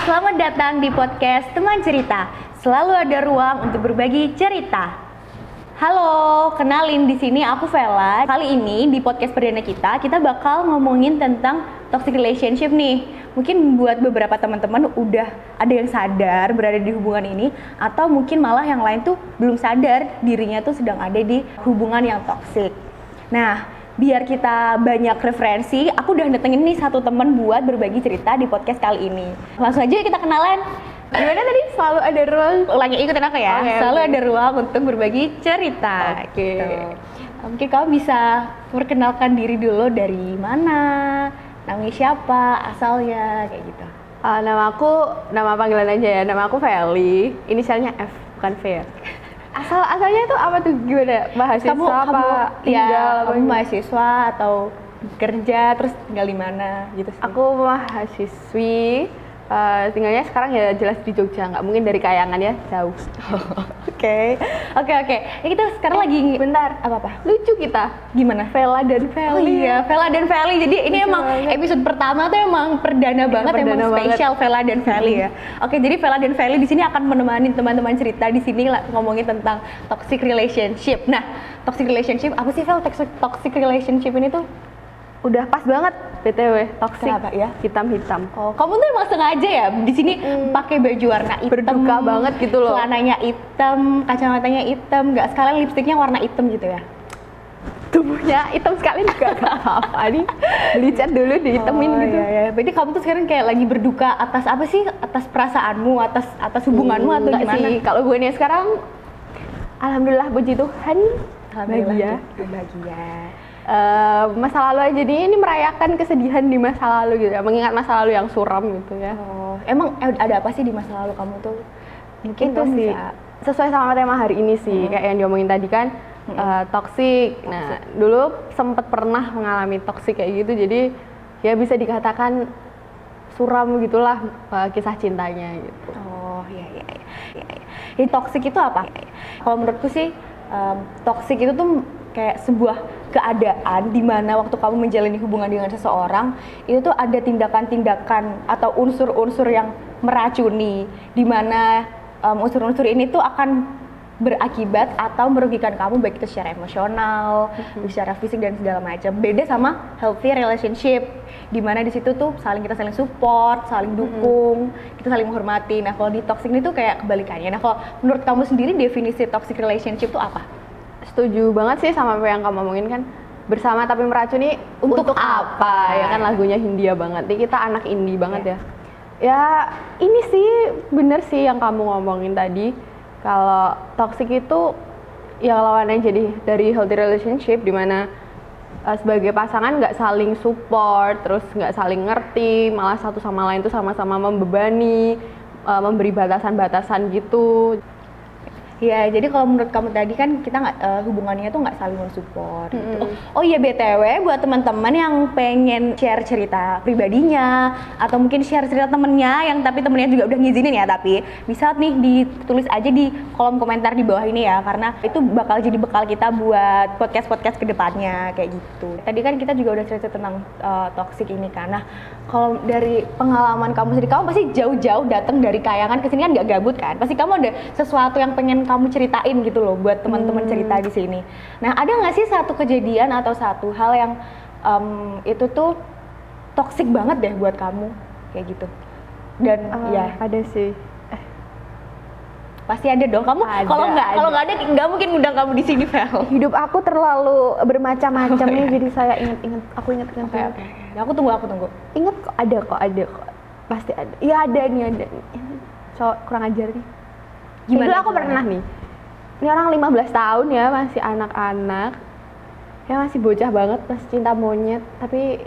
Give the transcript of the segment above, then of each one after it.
selamat datang di podcast Teman Cerita. Selalu ada ruang untuk berbagi cerita. Halo, kenalin di sini aku Vela. Kali ini di podcast perdana kita bakal ngomongin tentang toxic relationship nih. Mungkin buat beberapa teman-teman udah ada yang sadar berada di hubungan ini, atau mungkin malah yang lain tuh belum sadar dirinya tuh sedang ada di hubungan yang toxic. Nah, biar kita banyak referensi, aku udah datengin nih satu teman buat berbagi cerita di podcast kali ini. Langsung aja kita kenalan. Gimana tadi? Selalu ada ruang. Ulangi, ikutin aku ya. Selalu ada ruang untuk berbagi cerita. Gitu. Mungkin kamu bisa perkenalkan diri dulu, dari mana, namanya siapa, asalnya, kayak gitu. Nama panggilan aja ya. Nama aku Feli. Inisialnya F, bukan V ya. Asalnya itu apa tuh, gimana? Mahasiswa kamu mahasiswa atau kerja terus tinggal di mana gitu sih? Aku mahasiswi, tinggalnya sekarang ya jelas di Jogja, nggak mungkin dari Kayangan ya, jauh. Oke. Ya, kita sekarang lagi bentar. Apa? Lucu kita. Gimana? Vela dan Feli. Oh iya, Vela dan Feli. Jadi ini lucu emang banget. episode pertama tuh emang perdana banget, emang spesial Vela dan Feli ya. Oke, jadi Vela dan Feli di sini akan menemani teman-teman cerita di sini ngomongin tentang toxic relationship. Nah, toxic relationship apa sih, Vel? Toxic relationship ini tuh Udah pas banget BTW, toxic. Kenapa ya? Hitam-hitam. Oh, kamu tuh emang sengaja ya di sini pakai baju warna hitam, Berduka banget gitu loh. Celananya hitam, kacamatanya hitam, nggak sekalian lipstiknya warna hitam gitu ya? Tubuhnya hitam sekali juga nggak apa-apa nih. Beli cat dulu dihitemin gitu. Iya. Berarti kamu tuh sekarang kayak lagi berduka atas apa sih? Atas perasaanmu, atas hubunganmu atau gimana? Sih. Kalau gue nih sekarang, alhamdulillah puji Tuhan, bahagia. Masa lalu aja, jadi ini merayakan kesedihan di masa lalu gitu ya, mengingat masa lalu yang suram gitu ya. Oh, emang ada apa sih di masa lalu kamu tuh? Mungkin itu sih sesuai sama tema hari ini sih, kayak yang diomongin tadi kan, toxic. Nah, dulu sempet pernah mengalami toxic kayak gitu, jadi ya bisa dikatakan suram gitulah kisah cintanya gitu. Oh iya. Jadi toxic itu apa? Kalau menurutku sih toxic itu tuh kayak sebuah keadaan di mana waktu kamu menjalani hubungan dengan seseorang itu tuh ada tindakan-tindakan atau unsur-unsur yang meracuni, di mana unsur-unsur ini tuh akan berakibat atau merugikan kamu, baik itu secara emosional, secara fisik dan segala macam. Beda sama healthy relationship, di mana di situ tuh kita saling support, saling dukung, kita saling menghormati. Nah, kalau di toxic ini tuh kayak kebalikannya. Nah, kalau menurut kamu sendiri definisi toxic relationship tuh apa? Setuju banget sih sama apa yang kamu ngomongin kan, bersama tapi meracuni untuk apa? Ya kan lagunya Hindia banget. Nih kita anak indie banget ya. Ya ini sih bener sih yang kamu ngomongin tadi. Kalau toxic itu ya lawannya jadi dari healthy relationship, dimana sebagai pasangan nggak saling support, terus nggak saling ngerti, malah satu sama lain tuh sama-sama membebani, memberi batasan-batasan gitu. Ya, jadi kalau menurut kamu tadi kan kita hubungannya tuh nggak saling mensupport gitu. Oh iya, BTW buat teman-teman yang pengen share cerita pribadinya atau mungkin share cerita temennya yang tapi temennya juga udah ngizinin ya, tapi bisa nih ditulis aja di kolom komentar di bawah ini ya, karena itu bakal jadi bekal kita buat podcast-podcast kedepannya kayak gitu. Tadi kan kita juga udah cerita tentang toxic ini kan. Nah, kalau dari pengalaman kamu sendiri, kamu pasti jauh-jauh datang dari Kayangan ke sini kan, nggak gabut kan? Pasti kamu ada sesuatu yang pengen kamu ceritain gitu loh buat teman-teman cerita di sini. Nah, ada nggak sih satu kejadian atau satu hal yang itu tuh toksik banget deh buat kamu kayak gitu? Dan ya ada sih. Pasti ada dong. Kamu kalau nggak ada nggak mungkin undang kamu di sini, Vel. Hidup aku terlalu bermacam-macam nih, jadi saya aku ingat. Oke. Aku tunggu. Ingat kok, ada kok. Pasti ada. Iya ada nih. So, kurang ajar nih. Gimana? Dulu aku pernah nih. Ini orang 15 tahun ya, masih anak-anak. Ya masih bocah banget, masih cinta monyet. Tapi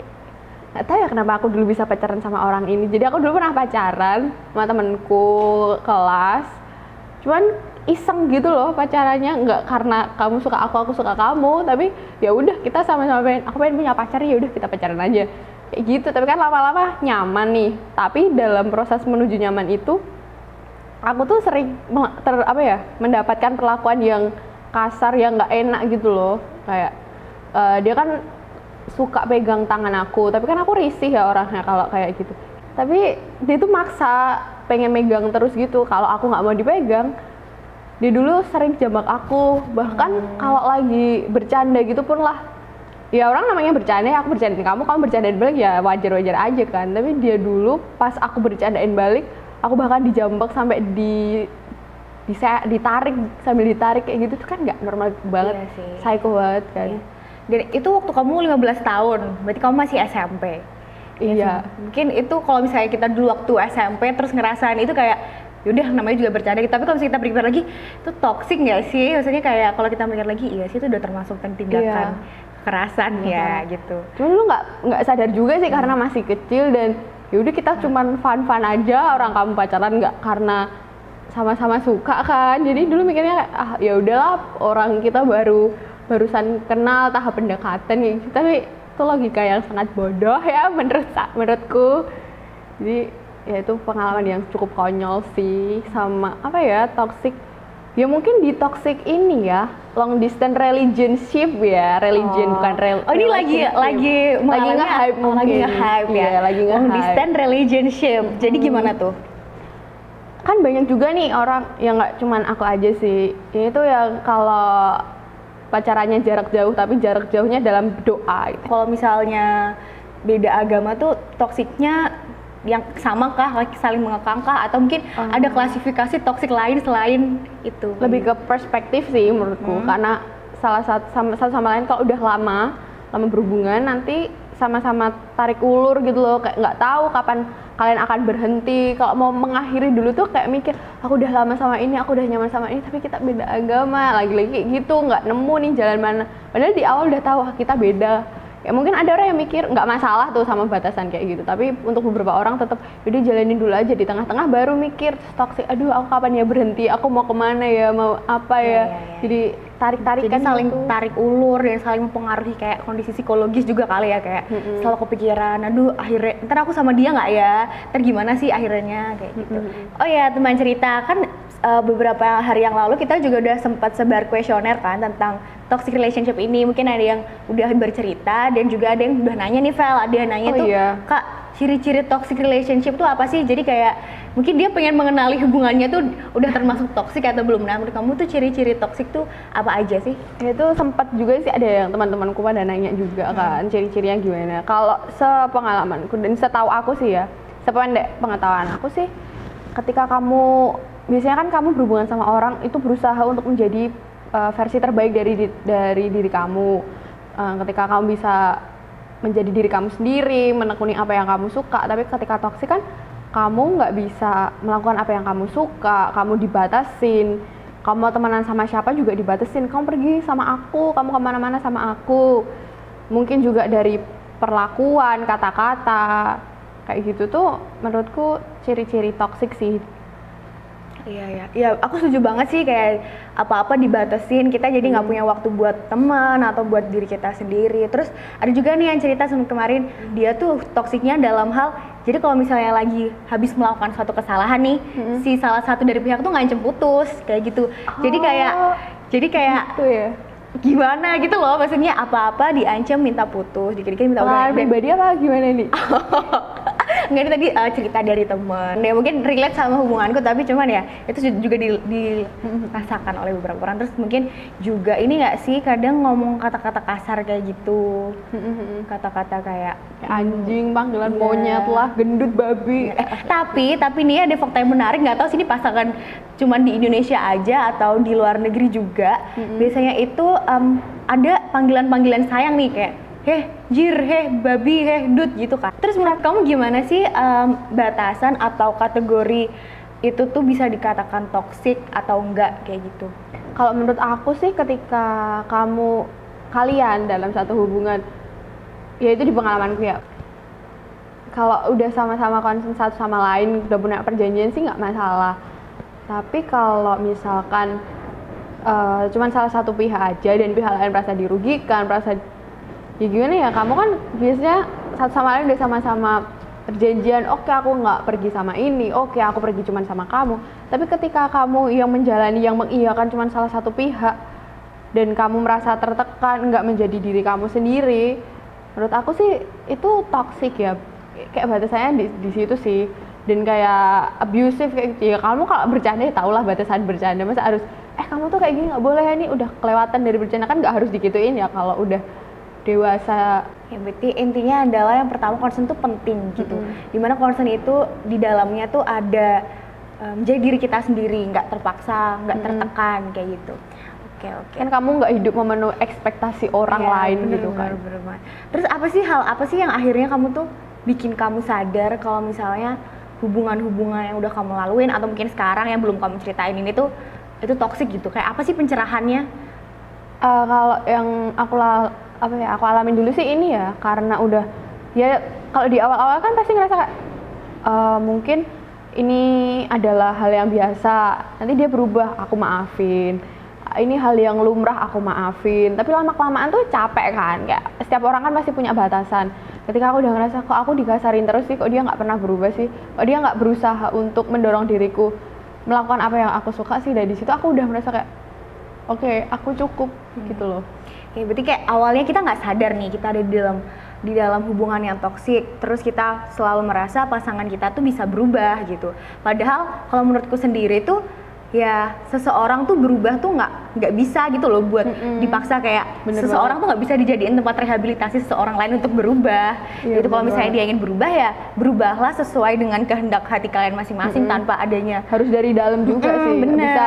nggak tahu ya kenapa aku dulu bisa pacaran sama orang ini. Jadi aku dulu pernah pacaran sama temenku kelas. Cuman iseng gitu loh pacarannya, nggak karena kamu suka aku suka kamu, tapi ya udah kita sama-sama aku pengen punya pacar, ya udah kita pacaran aja kayak gitu. Tapi kan lama-lama nyaman nih, tapi dalam proses menuju nyaman itu aku tuh sering mendapatkan perlakuan yang kasar, yang nggak enak gitu loh. Kayak dia kan suka pegang tangan aku, tapi kan aku risih ya orangnya kalau kayak gitu. Tapi dia tuh maksa pengen megang terus gitu. Kalau aku nggak mau dipegang, dia dulu sering jambak aku. Bahkan kalau lagi bercanda gitu pun lah, ya orang namanya bercanda, aku bercandain kamu bercandain balik, ya wajar-wajar aja kan. Tapi dia dulu pas aku bercandain balik, aku bahkan dijambak sampai ditarik, sambil ditarik kayak gitu tuh kan nggak normal banget. Iya sih. Psycho banget kan. Iya. Dan itu waktu kamu 15 tahun, berarti kamu masih SMP. Iya. Mungkin itu kalau misalnya kita dulu waktu SMP terus ngerasain itu kayak yaudah namanya juga bercanda, tapi kalau misalnya kita berpikir lagi itu toxic nggak sih? Maksudnya kayak kalau kita mikir lagi, iya sih itu udah termasuk tindakan kekerasan ya gitu. Cuman lu nggak sadar juga sih karena masih kecil dan yaudah kita cuman fun aja, orang kamu pacaran nggak karena sama-sama suka kan. Jadi dulu mikirnya kayak ya udahlah, orang kita barusan kenal tahap pendekatan gitu. Tapi itu logika yang sangat bodoh ya menurutku. Jadi ya itu pengalaman yang cukup konyol sih. Sama apa ya, toxic. Ya mungkin di toxic ini ya, long distance relationship ya, bukan Oh ini lagi nge-hype mungkin. Lagi nge-hype ya. Iya, lagi nge-hype. Long distance relationship. Jadi gimana tuh? Kan banyak juga nih orang, yang nggak cuman aku aja sih. Ini tuh yang kalau pacarannya jarak jauh, tapi jarak jauhnya dalam doa gitu. Kalau misalnya beda agama tuh toksiknya yang sama kah, saling mengekang kah, atau mungkin ada klasifikasi toksik lain selain itu? Lebih ke perspektif sih menurutku, karena satu sama lain kalau udah lama berhubungan nanti sama-sama tarik ulur gitu loh, kayak nggak tahu kapan kalian akan berhenti. Kalau mau mengakhiri dulu tuh kayak mikir, aku udah lama sama ini, aku udah nyaman sama ini, tapi kita beda agama, lagi-lagi gitu, nggak nemu nih jalan mana. Padahal di awal udah tahu kita beda. Ya mungkin ada orang yang mikir nggak masalah tuh sama batasan kayak gitu, tapi untuk beberapa orang tetap udah jalanin dulu aja, di tengah-tengah baru mikir toxic, aduh aku kapan ya berhenti, aku mau kemana ya, mau apa ya. Jadi tarik-tarikan jadi saling gitu. Tarik ulur dan saling mempengaruhi kayak kondisi psikologis juga kali ya, kayak selalu kepikiran, aduh akhirnya ntar aku sama dia nggak ya, ntar gimana sih akhirnya kayak gitu. Oh ya teman cerita, kan beberapa hari yang lalu kita juga udah sempat sebar kuesioner kan tentang toxic relationship ini. Mungkin ada yang udah bercerita dan juga ada yang udah nanya nih Vel, ada yang nanya Kak, ciri-ciri toxic relationship tuh apa sih? Jadi kayak mungkin dia pengen mengenali hubungannya tuh udah termasuk toxic atau belum. Nah menurut kamu tuh ciri-ciri toxic tuh apa aja sih? Itu sempat juga sih ada yang teman-temanku pada nanya juga kan ciri-cirinya gimana. Kalau sepengalamanku dan setahu aku sih ya, sependek pengetahuan aku sih, ketika kamu biasanya kan kamu berhubungan sama orang itu berusaha untuk menjadi versi terbaik dari diri kamu. Ketika kamu bisa menjadi diri kamu sendiri, menekuni apa yang kamu suka. Tapi ketika toksik kan kamu nggak bisa melakukan apa yang kamu suka, kamu dibatasin. Kamu mau temenan sama siapa juga dibatasin. Kamu pergi sama aku, kamu kemana-mana sama aku. Mungkin juga dari perlakuan, kata-kata kayak gitu tuh menurutku ciri-ciri toksik sih. Iya, aku setuju banget sih, kayak apa-apa dibatasin, kita jadi nggak punya waktu buat teman atau buat diri kita sendiri. Terus ada juga nih yang cerita kemarin, dia tuh toksiknya dalam hal, jadi kalau misalnya lagi habis melakukan suatu kesalahan nih, si salah satu dari pihak tuh ngancem putus, kayak gitu. Jadi kayak gitu ya. Gimana gitu loh, maksudnya apa-apa diancam minta putus, dikit-dikit minta udah. Pribadi apa gimana nih? Enggak, ini tadi cerita dari teman. Ya mungkin relate sama hubunganku, tapi cuman ya itu juga dirasakan oleh beberapa orang. Terus mungkin juga ini nggak sih kadang ngomong kata-kata kasar kayak gitu. Kata-kata kayak anjing, panggilan monyet lah, gendut, babi. Tapi nih ada fakta yang menarik, nggak tahu sih ini pasangan cuman di Indonesia aja atau di luar negeri juga. Biasanya itu ada panggilan-panggilan sayang nih, kayak heh jir, heh babi, heh dut gitu kan. Terus menurut kamu gimana sih batasan atau kategori itu tuh bisa dikatakan toksik atau enggak kayak gitu? Kalau menurut aku sih ketika kalian dalam satu hubungan, ya itu di pengalamanku ya, kalau udah sama-sama konsen satu sama lain, udah punya perjanjian sih nggak masalah. Tapi kalau misalkan cuman salah satu pihak aja dan pihak lain merasa dirugikan, ya gimana ya, kamu kan biasanya satu sama lain udah sama-sama perjanjian, oke aku nggak pergi sama ini, oke aku pergi cuman sama kamu. Tapi ketika kamu yang menjalani, yang mengiyakan cuman salah satu pihak dan kamu merasa tertekan, nggak menjadi diri kamu sendiri, menurut aku sih itu toksik ya. kayak batasannya di situ sih. Dan kayak abusive kayak gitu ya, kamu kalau bercanda ya tau lah batasan bercanda, masa harus kamu tuh kayak gini nggak boleh, ini udah kelewatan dari bercanda, kan nggak harus digituin ya kalau udah dewasa. Ya berarti intinya adalah yang pertama concern tuh penting gitu, dimana concern itu di dalamnya tuh ada menjadi diri kita sendiri, nggak terpaksa, nggak tertekan kayak gitu. Oke. Kan kamu nggak hidup memenuhi ekspektasi orang lain gitu kan. Bener. Terus hal apa sih yang akhirnya kamu tuh bikin kamu sadar kalau misalnya hubungan-hubungan yang udah kamu laluin atau mungkin sekarang yang belum kamu ceritain ini tuh itu toksik gitu? Kayak apa sih pencerahannya? Kalau yang aku alamin dulu sih ini ya, karena udah ya kalau di awal-awal kan pasti ngerasa kayak mungkin ini adalah hal yang biasa, nanti dia berubah, aku maafin. Ini hal yang lumrah, aku maafin. Tapi lama-kelamaan tuh capek kan, kayak setiap orang kan pasti punya batasan. Ketika aku udah ngerasa kok aku dikasarin terus sih, kok dia nggak pernah berubah sih, kok dia nggak berusaha untuk mendorong diriku melakukan apa yang aku suka sih, dari situ aku udah merasa kayak oke, aku cukup gitu loh. Ya berarti kayak awalnya kita nggak sadar nih kita ada di dalam hubungan yang toksik, terus kita selalu merasa pasangan kita tuh bisa berubah gitu. Padahal kalau menurutku sendiri tuh ya seseorang tuh berubah tuh nggak bisa gitu loh buat dipaksa, kayak seseorang tuh nggak bisa dijadiin tempat rehabilitasi seseorang lain untuk berubah. Itu kalau misalnya dia ingin berubah ya berubahlah sesuai dengan kehendak hati kalian masing-masing tanpa adanya harus dari dalam juga sih. Bener. Bisa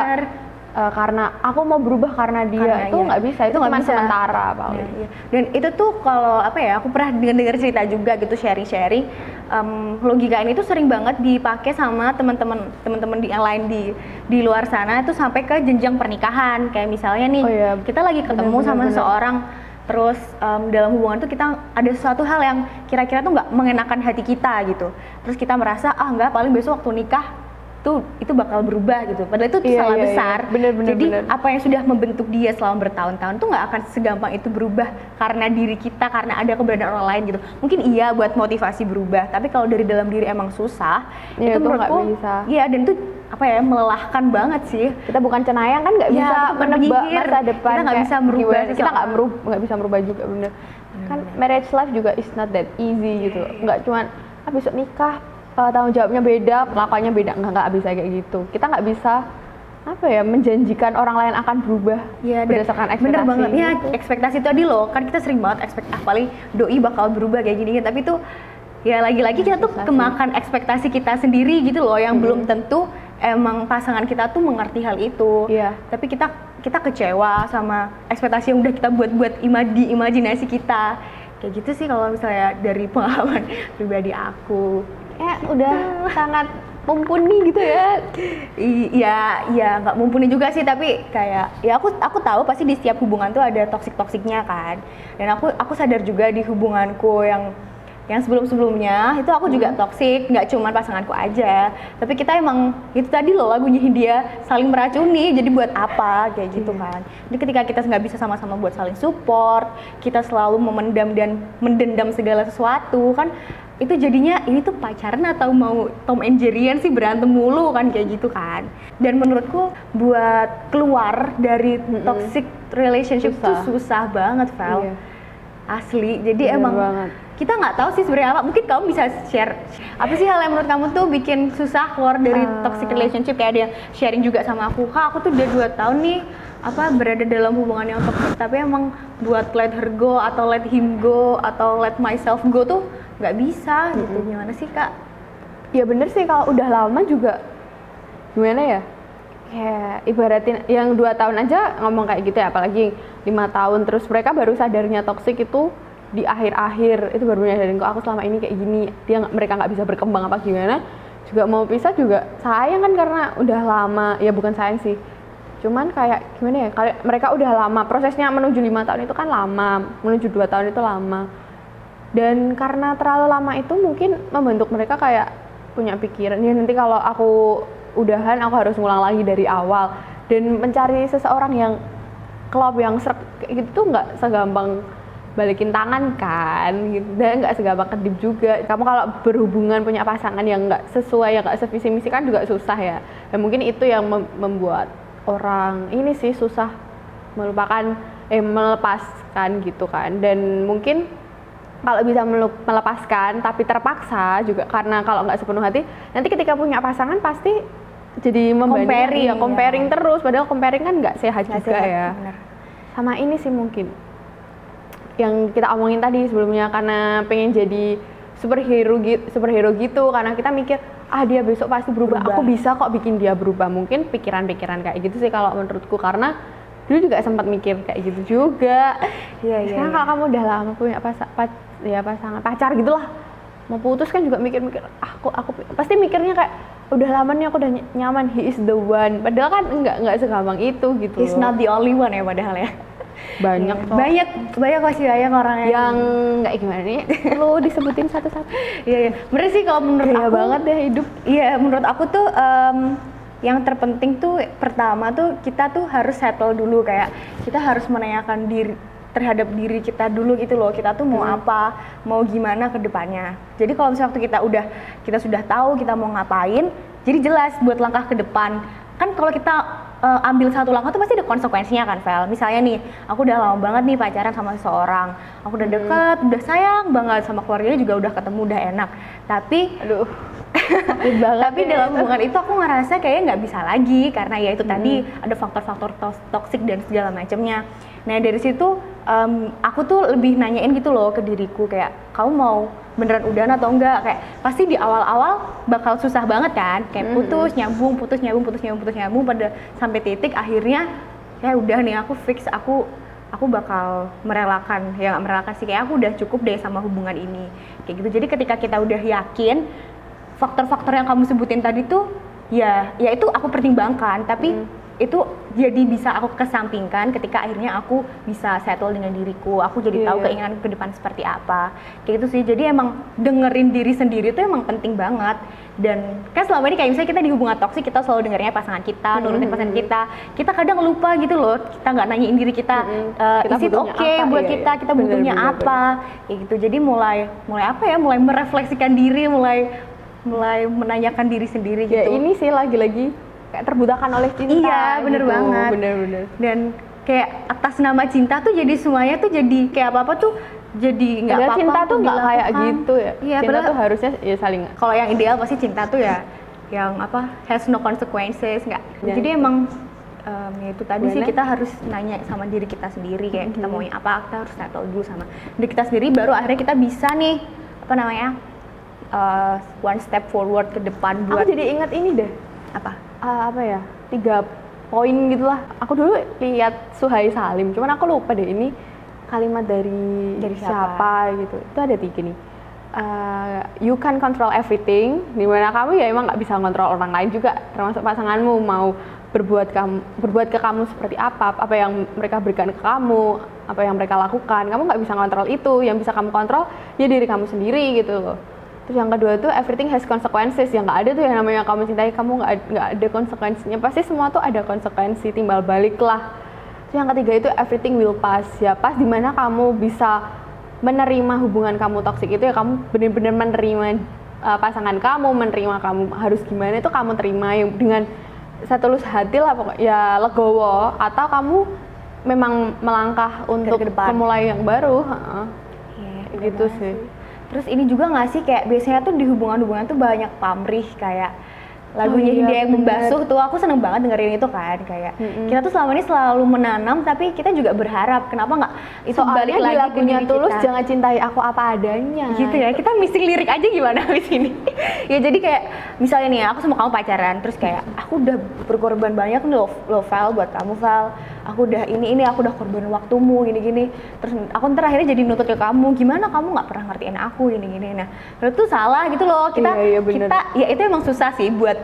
karena aku mau berubah karena dia itu nggak bisa, itu cuma sementara paling. Dan itu tuh kalau aku pernah dengar cerita juga gitu, sharing logika ini tuh sering banget dipakai sama teman-teman yang lain di luar sana itu sampai ke jenjang pernikahan. Kayak misalnya nih kita lagi ketemu sama seseorang, terus dalam hubungan tuh kita ada suatu hal yang kira-kira tuh nggak mengenakan hati kita gitu, terus kita merasa nggak, paling besok waktu nikah itu bakal berubah gitu, padahal itu salah besar. Jadi apa yang sudah membentuk dia selama bertahun-tahun tuh nggak akan segampang itu berubah karena diri kita, karena ada keberadaan orang lain gitu. Mungkin iya buat motivasi berubah, tapi kalau dari dalam diri emang susah, itu menurutku iya, dan itu melelahkan banget sih. Kita bukan cenayang kan, nggak bisa menebak masa depan, kita nggak bisa merubah, kita nggak bisa merubah juga, bener. Kan marriage life juga is not that easy gitu, nggak cuman besok nikah tanggung jawabnya beda, kelakuannya beda, nggak bisa kayak gitu. Kita nggak bisa menjanjikan orang lain akan berubah berdasarkan ekspektasi. Bener banget ya, ekspektasi tadi loh, kan kita sering banget paling doi bakal berubah kayak gini, tapi itu ya lagi-lagi kita tuh kemakan ekspektasi kita sendiri gitu loh, yang belum tentu emang pasangan kita tuh mengerti hal itu. Tapi kita kecewa sama ekspektasi yang udah kita buat di imajinasi kita. Kayak gitu sih kalau misalnya dari pengalaman pribadi aku. Udah sangat mumpuni gitu ya. Iya, nggak mumpuni juga sih, tapi kayak ya aku tahu pasti di setiap hubungan tuh ada toksik-toksiknya kan. Dan aku sadar juga di hubunganku yang sebelum-sebelumnya itu aku juga toksik, nggak cuma pasanganku aja, tapi kita emang itu tadi loh lagunya dia saling meracuni, jadi buat apa kayak gitu kan. Jadi ketika kita nggak bisa sama-sama buat saling support, kita selalu memendam dan mendendam segala sesuatu kan, itu jadinya ini tuh pacaran atau mau Tom and Jerry-an sih, berantem mulu kan kayak gitu kan. Dan menurutku buat keluar dari toxic relationship tuh susah banget, Val. Asli. Jadi emang kita nggak tahu sih sebenarnya apa. Mungkin kamu bisa share apa sih hal yang menurut kamu tuh bikin susah keluar dari toxic relationship. Kayak ada yang sharing juga sama aku, Kak, aku tuh udah 2 tahun nih berada dalam hubungan yang toxic, tapi emang buat let her go atau let him go atau let myself go tuh nggak bisa gitu. Gimana sih, Kak? Ya bener sih, kalau udah lama juga gimana ya, kayak ibaratin yang 2 tahun aja ngomong kayak gitu ya, apalagi 5 tahun, terus mereka baru sadarnya toksik itu di akhir-akhir, itu baru nyadarin kok aku selama ini kayak gini, mereka nggak bisa berkembang apa gimana, juga mau pisah juga sayang kan, karena udah lama, ya bukan sayang sih, cuman kayak gimana ya, kalau mereka udah lama, prosesnya menuju 5 tahun itu kan lama, menuju 2 tahun itu lama, dan karena terlalu lama itu mungkin membentuk mereka kayak punya pikiran, ya nanti kalau aku udahan aku harus ngulang lagi dari awal, dan mencari seseorang yang klop, yang serek kayak gitu tuh nggak segampang balikin tangan kan gitu, dan nggak segampang kedip juga. Kamu kalau berhubungan punya pasangan yang nggak sesuai, yang nggak sevisi misi kan juga susah ya, dan mungkin itu yang membuat orang ini sih susah melepaskan gitu kan. Dan mungkin kalau bisa melepaskan tapi terpaksa juga, karena kalau nggak sepenuh hati nanti ketika punya pasangan pasti jadi membandingkan, comparing terus, padahal comparing kan nggak sehat juga ya. Bener. Sama ini sih mungkin yang kita omongin tadi sebelumnya, karena pengen jadi superhero gitu, karena kita mikir dia besok pasti berubah, aku bisa kok bikin dia berubah. Mungkin pikiran-pikiran kayak gitu sih kalau menurutku, karena dulu juga sempat mikir kayak gitu juga. Iya. Sekarang kalau kamu udah lama punya pasangan, pacar gitulah, mau putus kan juga mikir-mikir, aku pasti mikirnya kayak udah lama nih aku udah nyaman, he is the one. Padahal kan enggak segampang itu gitu. He's not the only one ya padahal ya. Banyak masih banyak orang yang nggak gimana nih, perlu disebutin satu-satu. Iya. Bener sih kalau menurut aku banget deh hidup. Iya, menurut aku tuh yang terpenting tuh pertama tuh kita tuh harus settle dulu, kayak kita harus menanyakan diri terhadap diri kita dulu gitu loh, kita tuh mau apa, mau gimana ke depannya. Jadi kalau misalnya waktu kita sudah tahu kita mau ngapain, jadi jelas buat langkah ke depan. Kan kalau kita ambil satu langkah tuh pasti ada konsekuensinya kan, Vel. Misalnya nih, aku udah lama banget nih pacaran sama seseorang, aku udah deket, udah sayang banget sama keluarganya, juga udah ketemu, udah enak. Tapi tapi dalam hubungan itu aku ngerasa kayaknya nggak bisa lagi, karena ya itu tadi ada faktor-faktor toksik dan segala macamnya. Nah dari situ aku tuh lebih nanyain gitu loh ke diriku, kayak kamu mau beneran udahan atau enggak. Kayak pasti di awal-awal bakal susah banget kan, kayak putus nyambung pada sampai titik akhirnya ya udah nih aku fix, aku bakal merelakan, ya nggak merelakan sih, kayak aku udah cukup deh sama hubungan ini kayak gitu. Jadi ketika kita udah yakin, faktor-faktor yang kamu sebutin tadi tuh ya itu aku pertimbangkan, tapi itu jadi bisa aku kesampingkan ketika akhirnya aku bisa settle dengan diriku, aku jadi tahu keinginan ke depan seperti apa kayak gitu sih. Jadi emang dengerin diri sendiri itu emang penting banget. Dan kan selama ini kayak misalnya kita di hubungan toksik, kita selalu dengarnya pasangan kita, nurutin pasangan kita kadang lupa gitu loh, kita nggak nanyain diri kita, is it okay buat kita butuhnya apa kayak gitu. Jadi mulai apa ya, mulai merefleksikan diri, mulai menanyakan diri sendiri gitu. Ya ini sih lagi-lagi kayak terbutakan oleh cinta. Iya, bener gitu. banget. Bener. Dan kayak atas nama cinta tuh jadi semuanya tuh jadi kayak apa-apa tuh jadi nggak apa-apa. Cinta tuh nggak kayak gitu ya. Iya, cinta tuh harusnya ya saling. Kalau yang ideal pasti cinta tuh ya yang apa, has no consequences, nggak. Jadi emang ya itu tadi sih, kita harus nanya sama diri kita sendiri, kayak kita maunya apa, kita harus settle dulu sama diri kita sendiri, baru akhirnya kita bisa nih apa namanya one step forward ke depan buat. Aku jadi ingat ini deh. Apa ya, 3 poin gitulah. Aku dulu lihat Suhai Salim, cuman aku lupa deh ini kalimat dari siapa gitu. Itu ada 3 nih. You can control everything, dimana kamu ya emang nggak bisa kontrol orang lain juga, termasuk pasanganmu mau berbuat ke kamu seperti apa yang mereka berikan ke kamu, apa yang mereka lakukan, kamu nggak bisa kontrol itu. Yang bisa kamu kontrol ya diri kamu sendiri gitu loh. Terus yang kedua tuh everything has consequences, yang nggak ada tuh yang namanya kamu cintai kamu nggak ada konsekuensinya, pasti semua tuh ada konsekuensi, timbal balik lah. Terus yang ketiga itu everything will pass, ya pas dimana kamu bisa menerima hubungan kamu toksik itu, ya kamu benar-benar menerima pasangan kamu, menerima kamu harus gimana itu kamu terima yang dengan setulus hati lah pokoknya, ya legowo, atau kamu memang melangkah untuk memulai yang baru. Gitu sih. Terus ini juga nggak sih, kayak biasanya tuh di hubungan-hubungan tuh banyak pamrih, kayak lagunya Hindia yang membasuh tuh, aku seneng banget dengerin itu kan, kayak kita tuh selama ini selalu menanam, tapi kita juga berharap kenapa nggak itu balik lagi ke lagunya diri Tulus kita. Jangan cintai aku apa adanya gitu ya, kita missing lirik aja gimana di sini. Ya jadi kayak misalnya nih aku sama kamu pacaran, terus kayak aku udah berkorban banyak nih lo Val, buat kamu Val, aku udah ini aku udah korban waktumu gini-gini, terus aku ntar akhirnya jadi nuntut ke kamu, gimana kamu nggak pernah ngertiin aku gini-gini. Nah itu salah gitu loh, kita ya itu emang susah sih buat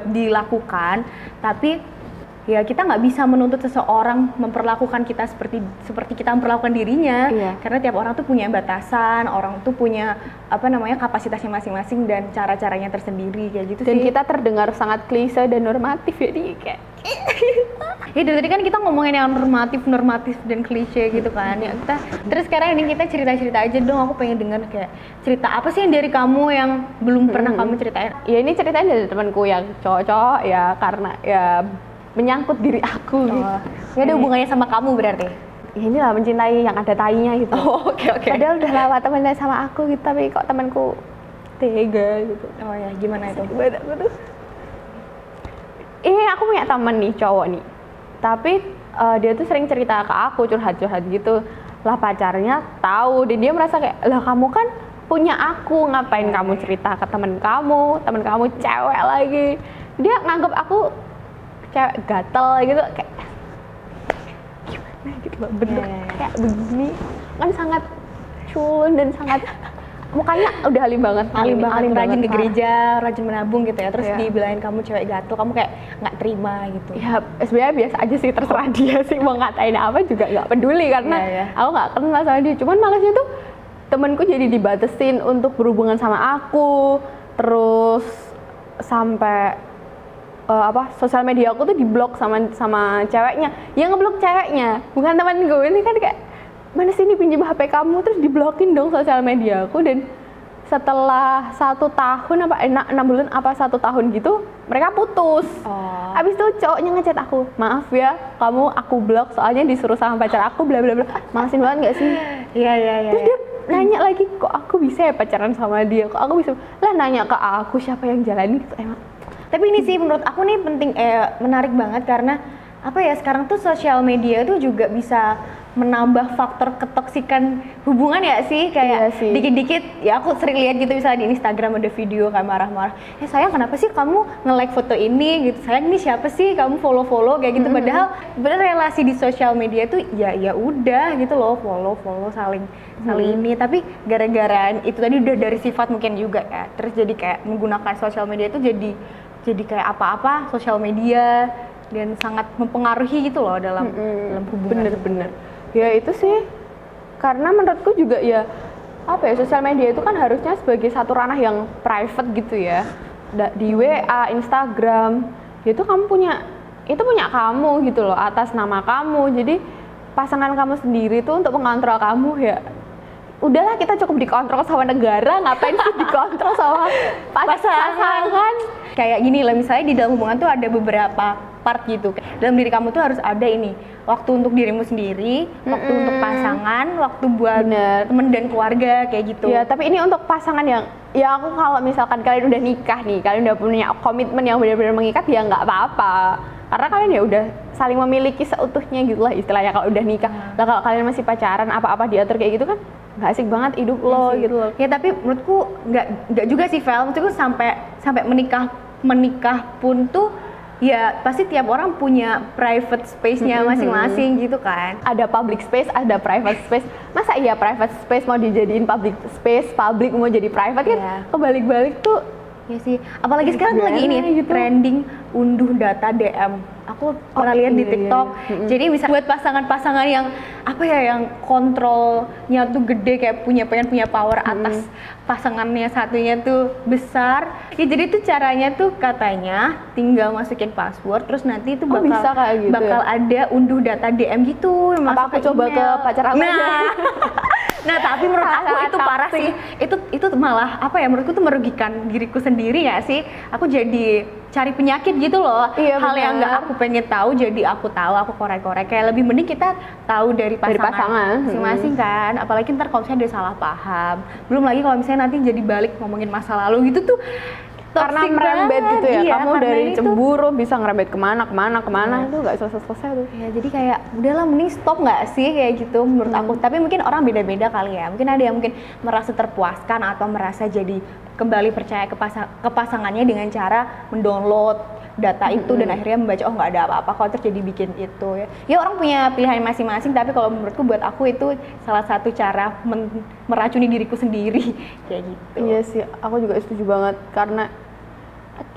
dilakukan, tapi ya kita nggak bisa menuntut seseorang memperlakukan kita seperti kita memperlakukan dirinya, karena tiap orang tuh punya batasan, orang tuh punya apa namanya kapasitasnya masing-masing dan cara-caranya tersendiri kayak gitu. Dan sih. kita terdengar sangat klise dan normatif ya, kayak ya dari tadi kan kita ngomongin yang normatif dan klise gitu kan ya, kita terus sekarang ini kita cerita aja dong, aku pengen denger kayak cerita apa sih yang dari kamu yang belum pernah kamu ceritain. Ya ini ceritanya dari temanku yang cowok ya, karena ya menyangkut diri aku. Ya ada hubungannya sama kamu berarti. ya inilah mencintai yang ada tainya gitu. Oh, oke. Padahal udah lewat temennya sama aku gitu, tapi kok temanku tega gitu. Oh ya, gimana itu? Gimana aku tuh? Aku punya temen nih cowok nih, tapi dia tuh sering cerita ke aku, curhat-curhat gitu lah, pacarnya tahu dan dia merasa kayak, lah kamu kan punya aku, ngapain kamu cerita ke temen kamu cewek lagi. Dia nganggep aku cewek gatel gitu, kayak gimana gitu loh, bentuk kayak begini kan sangat culun dan sangat mukanya udah alim banget, rajin di gereja, rajin menabung gitu ya, terus Iya. dibilangin kamu cewek gatel, kamu kayak nggak terima gitu. Ya sebenarnya biasa aja sih, terserah dia sih mau ngatain apa juga nggak peduli karena Iya. aku nggak kenal sama dia. Cuman malesnya tuh temenku jadi dibatesin untuk berhubungan sama aku, terus sampai sosial media aku tuh diblok sama ceweknya. Yang ngeblok ceweknya, bukan temen gue. Ini kan kayak, mana sih ini pinjam HP kamu, terus diblokin dong sosial media aku. Dan setelah 1 tahun 6 bulan apa 1 tahun gitu, mereka putus. Abis itu cowoknya ngechat aku, maaf ya kamu aku blok soalnya disuruh sama pacar aku bla bla bla. Malesin banget nggak sih? Iya. Terus dia nanya lagi, kok aku bisa ya pacaran sama dia, kok aku bisa, lah nanya ke aku siapa yang jalanin gitu emang. Tapi ini sih menurut aku nih menarik banget karena apa ya, sekarang tuh sosial media tuh juga bisa menambah faktor ketoksikan hubungan ya sih, kayak Iya sih. dikit-dikit ya aku sering lihat gitu misalnya di Instagram ada video kayak marah-marah, sayang kenapa sih kamu nge-like foto ini gitu, sayang ini siapa sih kamu follow kayak gitu. Padahal bener relasi di sosial media tuh ya udah gitu loh, follow saling ini, tapi gara-gara itu tadi udah dari sifat mungkin juga ya, terus jadi kayak menggunakan sosial media itu jadi kayak apa-apa sosial media dan sangat mempengaruhi gitu loh dalam hubungan. Bener ya itu sih, karena menurutku juga ya apa ya, sosial media itu kan harusnya sebagai satu ranah yang private gitu ya, di WA, Instagram itu kamu punya kamu gitu loh, atas nama kamu. Jadi pasangan kamu sendiri tuh untuk mengontrol kamu ya udahlah, kita cukup dikontrol sama negara, ngapain sih dikontrol sama pasangan. Kayak gini lah, misalnya di dalam hubungan tuh ada beberapa part gitu. Dalam diri kamu tuh harus ada ini, waktu untuk dirimu sendiri, waktu untuk pasangan, waktu buat temen dan keluarga kayak gitu. Ya, tapi ini untuk pasangan yang, ya aku kalau misalkan kalian udah nikah nih, kalian udah punya komitmen yang benar-benar mengikat, ya nggak apa-apa. Karena kalian ya udah saling memiliki seutuhnya gitu lah istilahnya kalau udah nikah. Lah kalau kalian masih pacaran, apa-apa diatur kayak gitu kan nggak asik banget hidup lo gitu loh. Ya tapi menurutku nggak juga sih Vel, maksudku sampai menikah pun tuh ya pasti tiap orang punya private space-nya masing-masing gitu kan. Ada public space, ada private space. Masa iya private space mau dijadiin public space, public mau jadi private kan? Kebalik-balik tuh. Ya sih, apalagi sekarang tuh lagi ini gitu. Trending unduh data DM. Aku pernah lihat di TikTok. Jadi bisa buat pasangan-pasangan yang apa ya, yang kontrolnya tuh gede, kayak pengen punya power atas pasangannya satunya tuh besar. Ya jadi tuh caranya tuh katanya tinggal masukin password, terus nanti itu bakal ada unduh data DM gitu. Apa aku coba ke pacar aku aja? Nah tapi menurut aku itu parah sih, itu malah apa ya, menurutku tuh merugikan diriku sendiri ya sih. Aku jadi cari penyakit gitu loh. Iya, hal yang nggak aku pengen tahu jadi aku tahu, aku korek-korek. Kayak lebih mending kita tahu dari pasangan masing-masing kan. Apalagi ntar kalau misalnya ada salah paham, belum lagi kalau misalnya nanti jadi balik ngomongin masa lalu gitu tuh. Karena merembet gitu ya, iya, kamu dari cemburu bisa ngerembet kemana itu nggak selesai tuh. Ya jadi kayak udahlah mending stop nggak sih kayak gitu menurut aku. Tapi mungkin orang beda-beda kali ya, mungkin ada yang mungkin merasa terpuaskan atau merasa jadi kembali percaya ke pasangannya dengan cara mendownload data itu dan akhirnya membaca oh nggak ada apa-apa kok, terus jadi bikin itu ya orang punya pilihan masing-masing. Tapi kalau menurutku buat aku itu salah satu cara meracuni diriku sendiri kayak gitu. Iya sih, aku juga setuju banget karena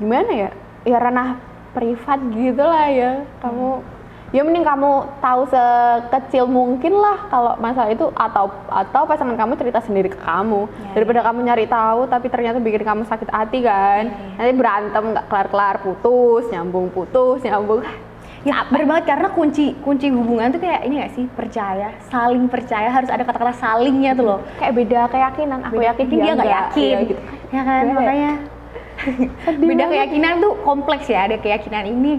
gimana ya ranah privat gitu lah ya. Kamu ya mending kamu tahu sekecil mungkin lah kalau masalah itu, atau pasangan kamu cerita sendiri ke kamu daripada kamu nyari tahu tapi ternyata bikin kamu sakit hati kan. Nanti berantem nggak kelar-kelar, putus nyambung. Ya bener banget, karena kunci hubungan tuh kayak ini gak sih, saling percaya, harus ada kata-kata salingnya tuh loh. Kayak beda keyakinan, aku yakin dia nggak yakin gitu. Ya kan, makanya beda keyakinan tuh kompleks ya, ada keyakinan ini.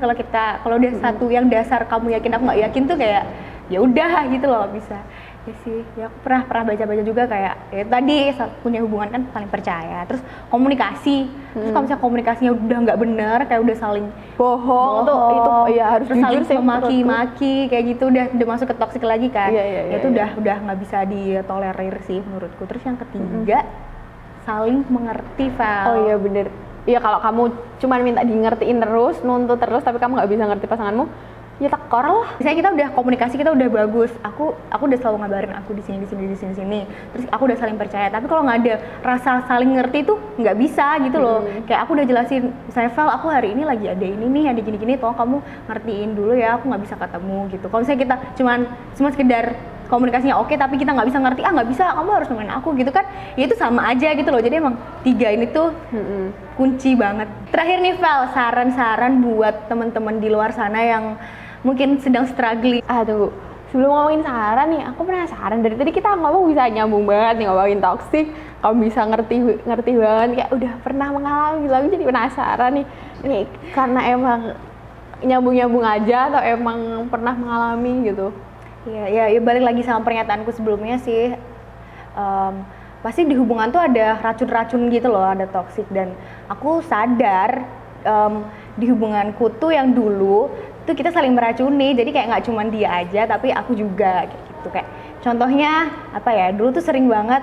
Kalau udah satu yang dasar kamu yakin aku nggak yakin tuh kayak ya udah gitu loh, bisa. Ya sih, ya aku pernah baca-baca juga kayak ya tadi punya hubungan kan saling percaya, terus komunikasi, terus kalau misalnya komunikasinya udah nggak bener, kayak udah saling bohong tuh itu ya harus terus jujur saling sih memaki-maki kayak gitu, udah masuk ke toksik lagi kan. Iya, itu udah nggak bisa ditolerir sih menurutku. Terus yang ketiga saling mengerti, Val. Oh iya bener. Iya kalau kamu cuman minta di ngertiin terus, nuntut terus tapi kamu nggak bisa ngerti pasanganmu, ya tekor lah. Misalnya kita udah komunikasi, kita udah bagus, aku udah selalu ngabarin aku di sini, terus aku udah saling percaya. Tapi kalau nggak ada rasa saling ngerti tuh nggak bisa gitu loh. Kayak aku udah jelasin, misalnya Val, aku hari ini lagi ada ini nih, ada gini-gini, tolong kamu ngertiin dulu ya, aku nggak bisa ketemu gitu. Kalau misalnya kita cuma sekedar komunikasinya oke, tapi kita nggak bisa ngerti, nggak bisa, kamu harus nemenin aku gitu kan, ya itu sama aja gitu loh. Jadi emang tiga ini tuh kunci banget. Terakhir nih Val, saran-saran buat teman-teman di luar sana yang mungkin sedang struggling. Tunggu, sebelum ngomongin saran nih, aku penasaran, dari tadi kita ngomong bisa nyambung banget nih ngomongin toksik, kamu bisa ngerti banget, kayak udah pernah mengalami gitu. Aku jadi penasaran nih karena emang nyambung aja atau emang pernah mengalami gitu? Ya balik lagi sama pernyataanku sebelumnya sih, pasti di hubungan tuh ada racun-racun gitu loh, ada toksik. Dan aku sadar di hubunganku tuh yang dulu tuh kita saling meracuni, jadi kayak nggak cuma dia aja tapi aku juga kayak gitu. Kayak contohnya apa ya, dulu tuh sering banget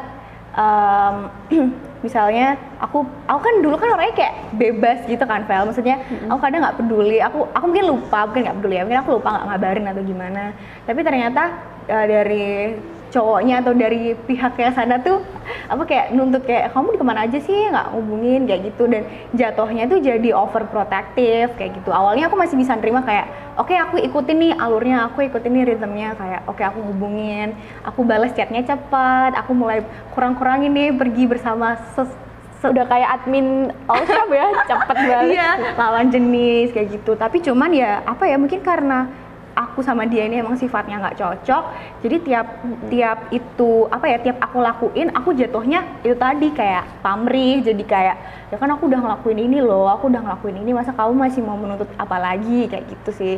misalnya aku kan dulu kan orangnya kayak bebas gitu kan Vel, maksudnya aku kadang nggak peduli, aku mungkin lupa, mungkin nggak peduli ya, mungkin aku lupa nggak ngabarin atau gimana. Tapi ternyata dari cowoknya atau dari pihaknya sana tuh apa kayak nuntut, kayak kamu di kemana aja sih, nggak hubungin kayak gitu. Dan jatuhnya tuh jadi overprotective kayak gitu. Awalnya aku masih bisa nerima kayak oke, aku ikutin nih alurnya, aku ikutin nih ritmenya, kayak oke, aku hubungin, aku balas chatnya cepat, aku mulai kurang-kurangin nih pergi bersama udah kayak admin all shop ya, cepet banget. Iya, lawan jenis kayak gitu. Tapi cuman ya apa ya, mungkin karena aku sama dia ini emang sifatnya nggak cocok, jadi tiap itu apa ya, tiap aku lakuin aku jatuhnya itu tadi kayak pamrih. Jadi kayak ya kan aku udah ngelakuin ini loh, aku udah ngelakuin ini, masa kamu masih mau menuntut apa lagi, kayak gitu sih.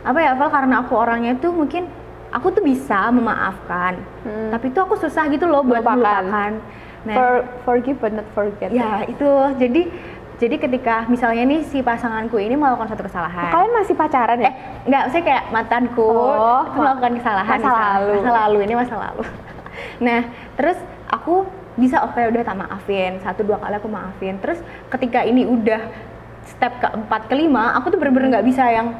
Apa ya Val, karena aku orangnya tuh mungkin aku tuh bisa memaafkan, tapi tuh aku susah gitu loh buat melupakan. Nah, forgive but not forget. Ya itu, jadi ketika misalnya nih si pasanganku ini melakukan suatu kesalahan. Kalian masih pacaran ya? Enggak, saya kayak mantanku itu melakukan kesalahan masa lalu. Nah, terus aku bisa oke udah tak maafin, 1-2 kali aku maafin. Terus ketika ini udah step ke-4 ke-5, aku tuh bener-bener nggak bisa yang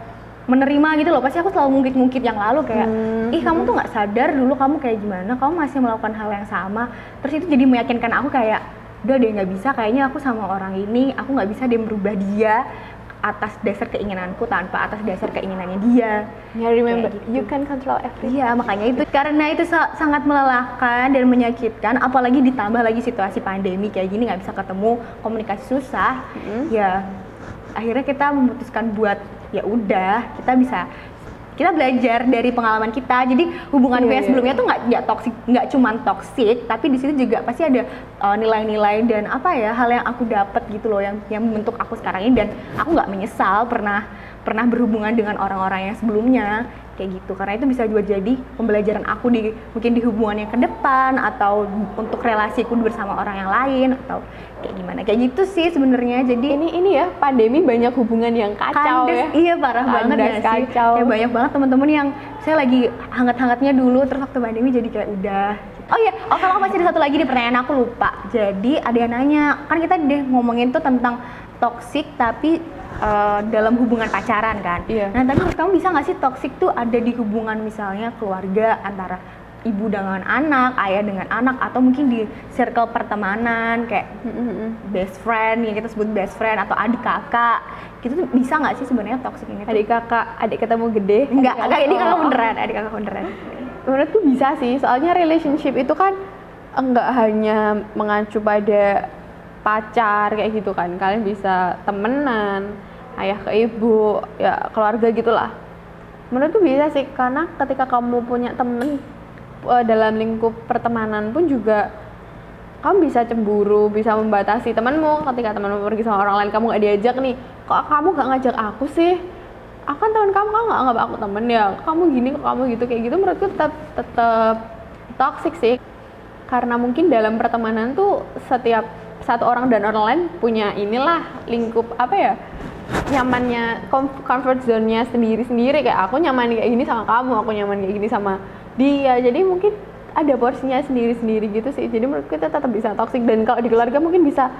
menerima gitu loh. Pasti aku selalu ngungkit yang lalu kayak ih kamu tuh nggak sadar dulu kamu kayak gimana, kamu masih melakukan hal yang sama. Terus itu jadi meyakinkan aku kayak udah deh, nggak bisa, kayaknya aku sama orang ini aku nggak bisa deh merubah dia atas dasar keinginanku tanpa atas dasar keinginannya dia. Ya, remember gitu. You can control everything. Iya, makanya itu, karena itu sangat melelahkan dan menyakitkan, apalagi ditambah lagi situasi pandemi kayak gini, nggak bisa ketemu, komunikasi susah. Ya akhirnya kita memutuskan buat ya udah, kita belajar dari pengalaman kita. Jadi hubungan gue sebelumnya tuh nggak toksik, nggak cuman toksik, tapi di situ juga pasti ada nilai-nilai dan apa ya, hal yang aku dapat gitu loh, yang membentuk aku sekarang ini. Dan aku nggak menyesal pernah berhubungan dengan orang-orang yang sebelumnya kayak gitu, karena itu bisa juga jadi pembelajaran aku mungkin di hubungan yang ke depan, atau untuk relasiku bersama orang yang lain, atau kayak gimana, kayak gitu sih sebenarnya. Jadi ini ya, pandemi banyak hubungan yang kacau ya. Iya, parah banget ya sih. Kayak banyak banget teman-teman yang saya lagi hangat-hangatnya dulu, terus waktu pandemi jadi kayak udah. Kalau masih ada satu lagi di pertanyaan aku lupa. Jadi ada yang nanya, kan kita ngomongin tuh tentang toksik tapi dalam hubungan pacaran kan. Nah, tapi menurut kamu bisa nggak sih toksik tuh ada di hubungan misalnya keluarga, antara ibu dengan anak, ayah dengan anak, atau mungkin di circle pertemanan kayak best friend, yang kita sebut best friend, atau adik kakak gitu, tuh bisa nggak sih sebenarnya toksik ini? Adik kakak, adik ketemu gede? Enggak, adik kakak beneran. Menurutku bisa sih, soalnya relationship itu kan enggak hanya mengacu pada pacar kayak gitu kan, kalian bisa temenan, ayah ke ibu, ya keluarga gitulah. Menurutku bisa sih, karena ketika kamu punya temen dalam lingkup pertemanan pun juga kamu bisa cemburu, bisa membatasi temanmu. Ketika temanmu pergi sama orang lain, kamu nggak diajak nih, kok kamu nggak ngajak aku sih? akan teman kamu nggak anggap aku temen ya, kamu gini kok, kamu gitu, kayak gitu menurutku tetap toxic sih. Karena mungkin dalam pertemanan tuh setiap satu orang dan orang lain punya inilah lingkup apa ya, nyamannya, comfort zone-nya sendiri-sendiri. Kayak aku nyaman kayak gini sama kamu, aku nyaman kayak gini sama dia, jadi mungkin ada porsinya sendiri-sendiri gitu sih. Jadi menurut kita tetap bisa toxic. Dan kalau di keluarga mungkin bisa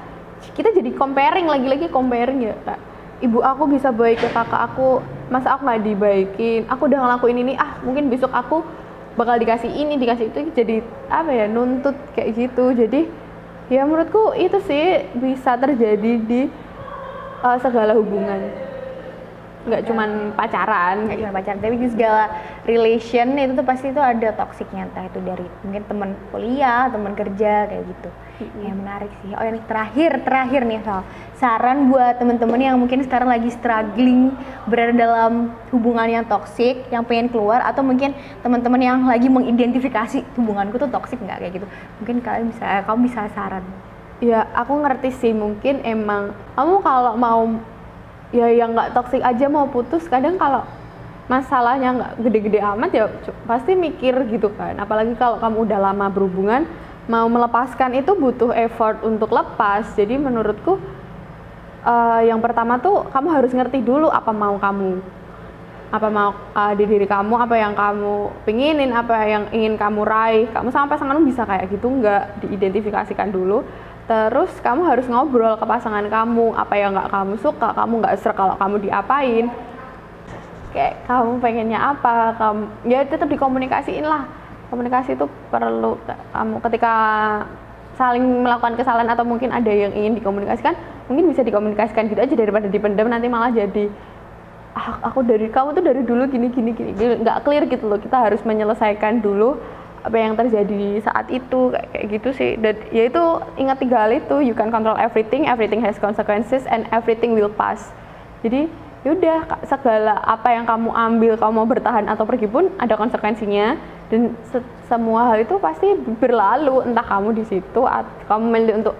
kita jadi comparing, lagi-lagi comparing ya Kak. Ibu aku bisa baik ke kakak aku, masa aku nggak dibaikin, aku udah ngelakuin ini, mungkin besok aku bakal dikasih ini, dikasih itu, jadi apa ya, nuntut kayak gitu. Jadi ya menurutku itu sih bisa terjadi di segala hubungan, nggak cuman pacaran, tapi di segala relation itu tuh pasti itu ada toksiknya, entah itu dari mungkin teman kuliah, teman kerja, kayak gitu. Ya menarik sih. Oh ini terakhir nih Val, saran buat teman-teman yang mungkin sekarang lagi struggling berada dalam hubungan yang toksik, yang pengen keluar, atau mungkin teman-teman yang lagi mengidentifikasi hubunganku tuh toksik nggak, kayak gitu. Mungkin kamu bisa saran. Ya aku ngerti sih, mungkin emang kamu kalau mau ya yang nggak toksik aja mau putus, kadang kalau masalahnya nggak gede-gede amat ya pasti mikir gitu kan. Apalagi kalau kamu udah lama berhubungan, mau melepaskan itu butuh effort untuk lepas. Jadi menurutku yang pertama tuh kamu harus ngerti dulu apa mau kamu, apa mau di diri kamu, apa yang kamu pinginin, apa yang ingin kamu raih. Kamu sama pasanganmu bisa kayak gitu nggak, diidentifikasikan dulu. Terus kamu harus ngobrol ke pasangan kamu, apa yang nggak kamu suka, kamu nggak serk kalau kamu diapain, kayak kamu pengennya apa, kamu ya tetap dikomunikasiin lah. Komunikasi itu perlu. Kamu ketika saling melakukan kesalahan atau mungkin ada yang ingin dikomunikasikan, mungkin bisa dikomunikasikan gitu aja daripada dipendam, nanti malah jadi kamu tuh dari dulu gini nggak clear gitu loh. Kita harus menyelesaikan dulu apa yang terjadi saat itu, kayak gitu sih. Dan ya itu, ingat 3 hal itu, you can control everything has consequences, and everything will pass. Jadi yaudah, segala apa yang kamu ambil, kamu mau bertahan atau pergi pun ada konsekuensinya, dan semua hal itu pasti berlalu, entah kamu di situ kamu memilih untuk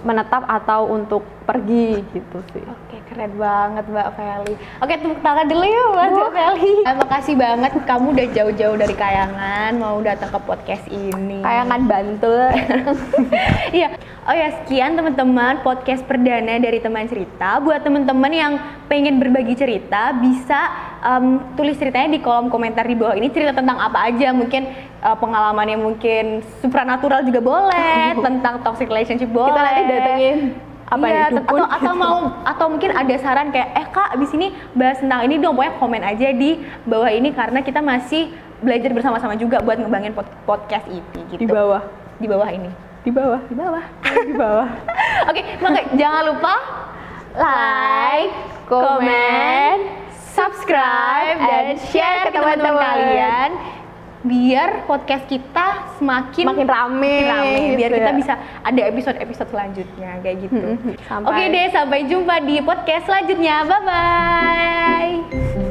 menetap atau untuk pergi gitu sih. Oke, keren banget Mbak Feli. Oke, tepuk tangan dulu yuk Mbak Feli. Makasih banget kamu udah jauh-jauh dari Kayangan mau datang ke podcast ini. Kayangan Bantul. Iya. Oh ya, sekian teman-teman podcast perdana dari Teman Cerita. Buat teman-teman yang pengen berbagi cerita, bisa tulis ceritanya di kolom komentar di bawah ini. Cerita tentang apa aja, mungkin pengalamannya mungkin supranatural juga boleh, tentang toxic relationship boleh. Kita nanti datengin apa iya, ya, dukun, atau mungkin ada saran kayak Kak abis ini bahas tentang ini dong, pokoknya komen aja di bawah ini, karena kita masih belajar bersama-sama juga buat ngembangin podcast ini gitu. Di bawah ini. Di bawah. Oke, makanya jangan lupa like, comment, subscribe, dan share ke teman-teman kalian, biar podcast kita semakin rame, biar gitu kita ya. bisa ada episode selanjutnya kayak gitu. Sampai. Oke deh, sampai jumpa di podcast selanjutnya. Bye bye.